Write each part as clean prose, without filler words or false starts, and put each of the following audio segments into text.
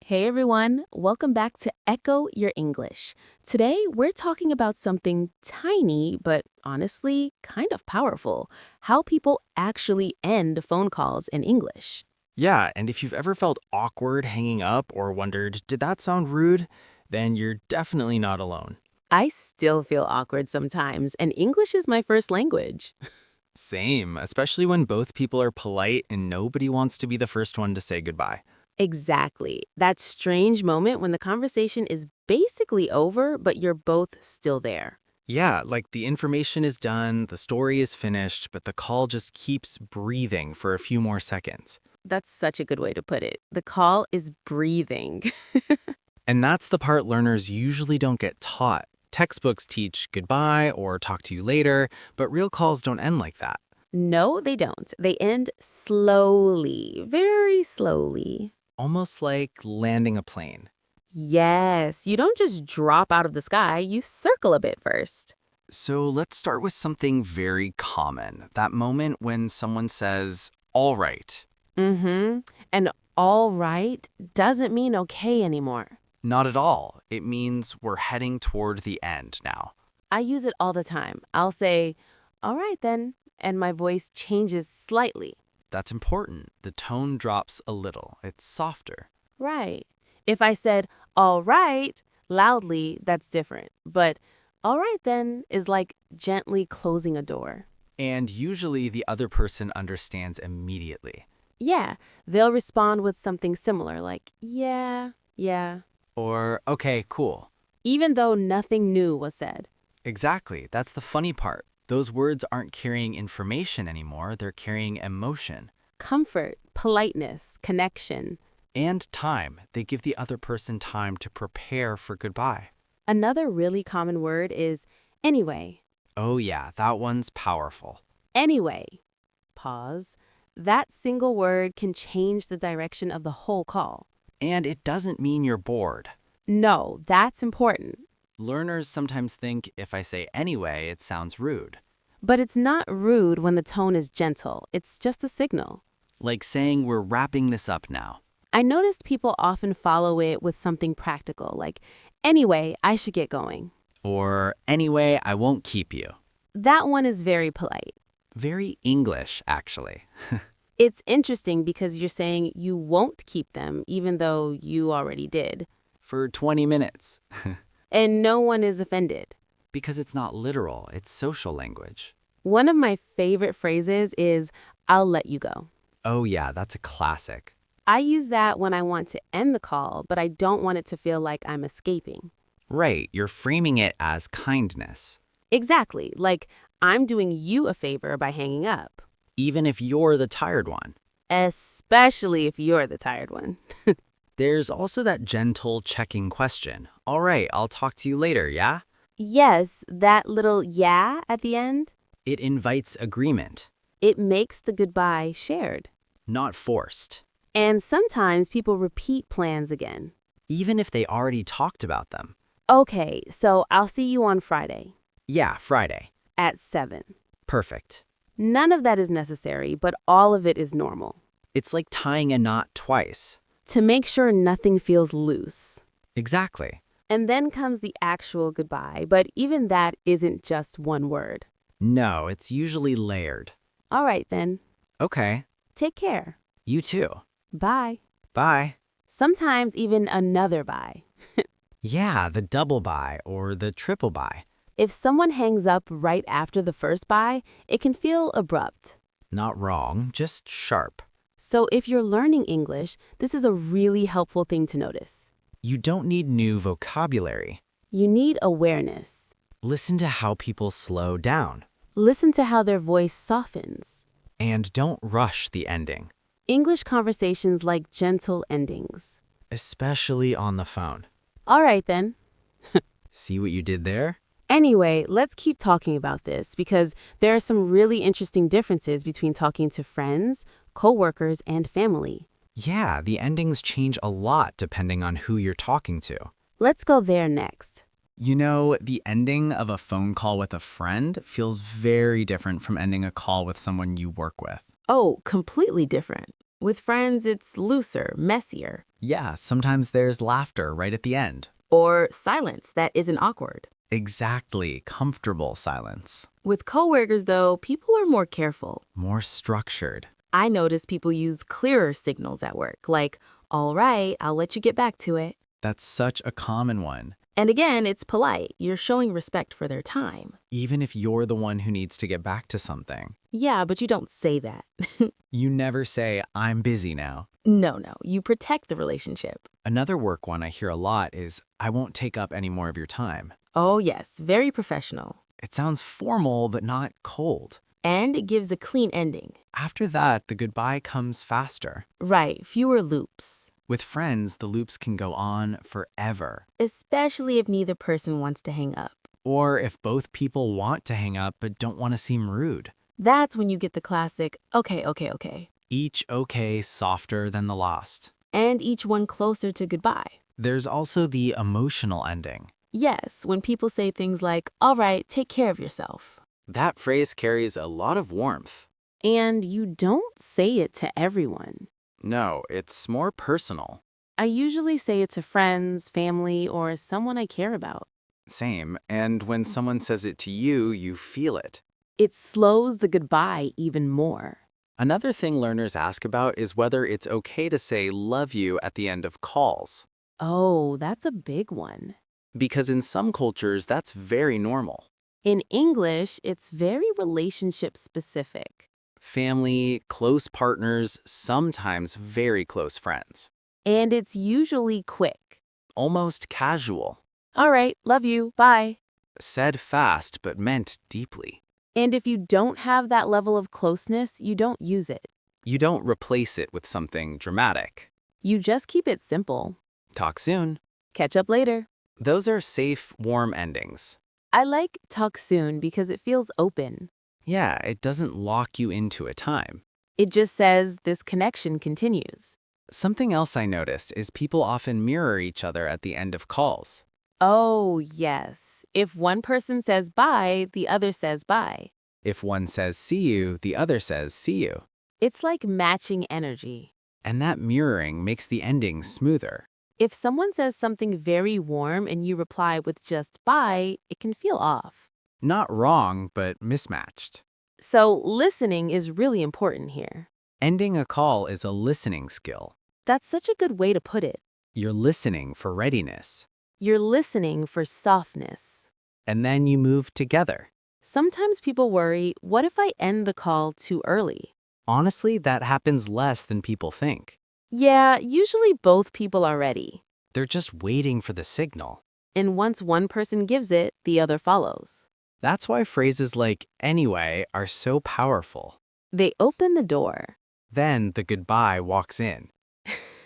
Hey everyone, welcome back to Echo Your English. Today we're talking about something tiny but honestly kind of powerful, how people actually end phone calls in English. Yeah, and if you've ever felt awkward hanging up or wondered, did that sound rude? Then you're definitely not alone. I still feel awkward sometimes, and English is my first language. Same, especially when both people are polite and nobody wants to be the first one to say goodbye. Exactly. That strange moment when the conversation is basically over, but you're both still there. Yeah, like the information is done, the story is finished, but the call just keeps breathing for a few more seconds. That's such a good way to put it. The call is breathing. And that's the part learners usually don't get taught. Textbooks teach goodbye or talk to you later, but real calls don't end like that. No, they don't. They end slowly, very slowly. Almost like landing a plane. Yes, you don't just drop out of the sky, you circle a bit first. So let's start with something very common. That moment when someone says, all right. And all right doesn't mean okay anymore. Not at all. It means we're heading toward the end now. I use it all the time. I'll say, all right then, and my voice changes slightly. That's important. The tone drops a little. It's softer. Right. If I said, all right, loudly, that's different. But all right then is like gently closing a door. And usually the other person understands immediately. Yeah, they'll respond with something similar like, yeah, yeah, Or, okay, cool. even though nothing new was said. Exactly. That's the funny part. Those words aren't carrying information anymore. They're carrying emotion. Comfort, politeness, connection. And time. They give the other person time to prepare for goodbye. Another really common word is anyway. Oh yeah, that one's powerful. Anyway. Pause. That single word can change the direction of the whole call. And it doesn't mean you're bored. No, that's important. Learners sometimes think if I say anyway, it sounds rude. But it's not rude when the tone is gentle. It's just a signal. Like saying we're wrapping this up now. I noticed people often follow it with something practical, like, anyway, I should get going. Or anyway, I won't keep you. That one is very polite. Very English, actually. It's interesting because you're saying you won't keep them even though you already did. For 20 minutes. And no one is offended. Because it's not literal, it's social language. One of my favorite phrases is, I'll let you go. Oh yeah, that's a classic. I use that when I want to end the call, but I don't want it to feel like I'm escaping. Right, you're framing it as kindness. Exactly, like I'm doing you a favor by hanging up. Even if you're the tired one. Especially if you're the tired one. There's also that gentle checking question. All right, I'll talk to you later, yeah? Yes, that little yeah at the end, It invites agreement, it makes the goodbye shared. not forced, And sometimes people repeat plans again. even if they already talked about them. Okay, so I'll see you on Friday Yeah, Friday. at 7. Perfect. None of that is necessary, but all of it is normal. It's like tying a knot twice. To make sure nothing feels loose. Exactly. And then comes the actual goodbye, but even that isn't just one word. No, it's usually layered. All right then, Okay, take care. you too. Bye. Bye. Sometimes even another bye. Yeah, the double bye or the triple bye. If someone hangs up right after the first bye, it can feel abrupt. Not wrong, just sharp. So if you're learning English, this is a really helpful thing to notice. You don't need new vocabulary. You need awareness. Listen to how people slow down. Listen to how their voice softens. And don't rush the ending, English conversations like gentle endings. especially on the phone. All right then. See what you did there? Anyway, let's keep talking about this because there are some really interesting differences between talking to friends, coworkers, and family. Yeah, the endings change a lot depending on who you're talking to. Let's go there next. You know, the ending of a phone call with a friend feels very different from ending a call with someone you work with. Oh, completely different. With friends, it's looser, messier, Yeah, sometimes there's laughter right at the end. or silence that isn't awkward. Exactly, comfortable silence. With coworkers, though, people are more careful. More structured. I notice people use clearer signals at work, like, all right, I'll let you get back to it. That's such a common one. And again, it's polite. You're showing respect for their time. Even if you're the one who needs to get back to something. Yeah, but you don't say that. You never say, I'm busy now. No, you protect the relationship. Another work one I hear a lot is, I won't take up any more of your time. Oh, yes, very professional. It sounds formal, but not cold. And it gives a clean ending. After that, the goodbye comes faster. Right, fewer loops. With friends, the loops can go on forever. Especially if neither person wants to hang up. Or if both people want to hang up but don't want to seem rude. That's when you get the classic, okay. Each okay softer than the last. And each one closer to goodbye. There's also the emotional ending. Yes, when people say things like, all right, take care of yourself. That phrase carries a lot of warmth. And you don't say it to everyone. No, it's more personal. I usually say it to friends, family, or someone I care about. Same, and when someone says it to you, you feel it. It slows the goodbye even more. Another thing learners ask about is whether it's okay to say love you at the end of calls. Oh, that's a big one. Because in some cultures, that's very normal. In English, it's very relationship specific. Family, close partners, sometimes very close friends. And it's usually quick. Almost casual. All right, love you, bye. Said fast but meant deeply. And if you don't have that level of closeness, you don't use it. You don't replace it with something dramatic. You just keep it simple. Talk soon. Catch up later. Those are safe, warm endings. I like talk soon because it feels open. Yeah, it doesn't lock you into a time. It just says this connection continues. Something else I noticed is people often mirror each other at the end of calls. Oh, yes. If one person says bye, the other says bye. If one says see you, the other says see you. It's like matching energy. And that mirroring makes the ending smoother. If someone says something very warm and you reply with just bye, it can feel off. Not wrong, but mismatched. So listening is really important here. Ending a call is a listening skill. That's such a good way to put it. You're listening for readiness. You're listening for softness. And then you move together. Sometimes people worry, what if I end the call too early? Honestly, that happens less than people think. Yeah, usually both people are ready. They're just waiting for the signal. And once one person gives it, the other follows. That's why phrases like anyway are so powerful. They open the door. Then the goodbye walks in.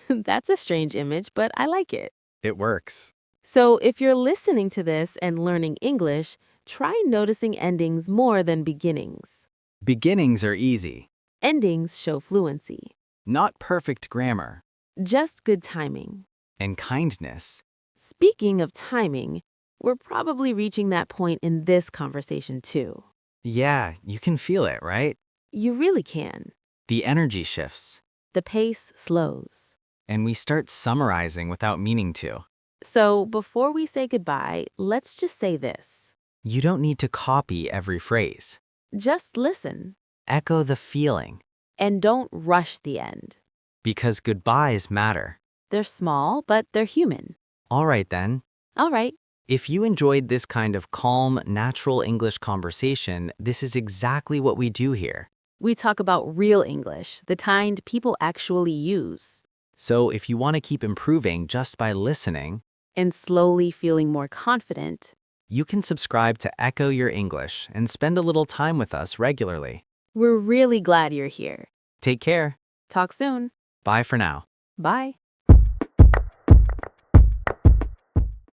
That's a strange image, but I like it. It works. So if you're listening to this and learning English, try noticing endings more than beginnings. Beginnings are easy. Endings show fluency. Not perfect grammar. Just good timing. And kindness. Speaking of timing, we're probably reaching that point in this conversation too. Yeah, you can feel it, right? You really can. The energy shifts. The pace slows. And we start summarizing without meaning to. So before we say goodbye, let's just say this. You don't need to copy every phrase. Just listen. Echo the feeling. And don't rush the end. Because goodbyes matter. They're small, but they're human. All right then. All right. If you enjoyed this kind of calm, natural English conversation, this is exactly what we do here. We talk about real English, the kind people actually use. So if you want to keep improving just by listening, and slowly feeling more confident, you can subscribe to Echo Your English and spend a little time with us regularly. we're really glad you're here. Take care. Talk soon. Bye for now. Bye.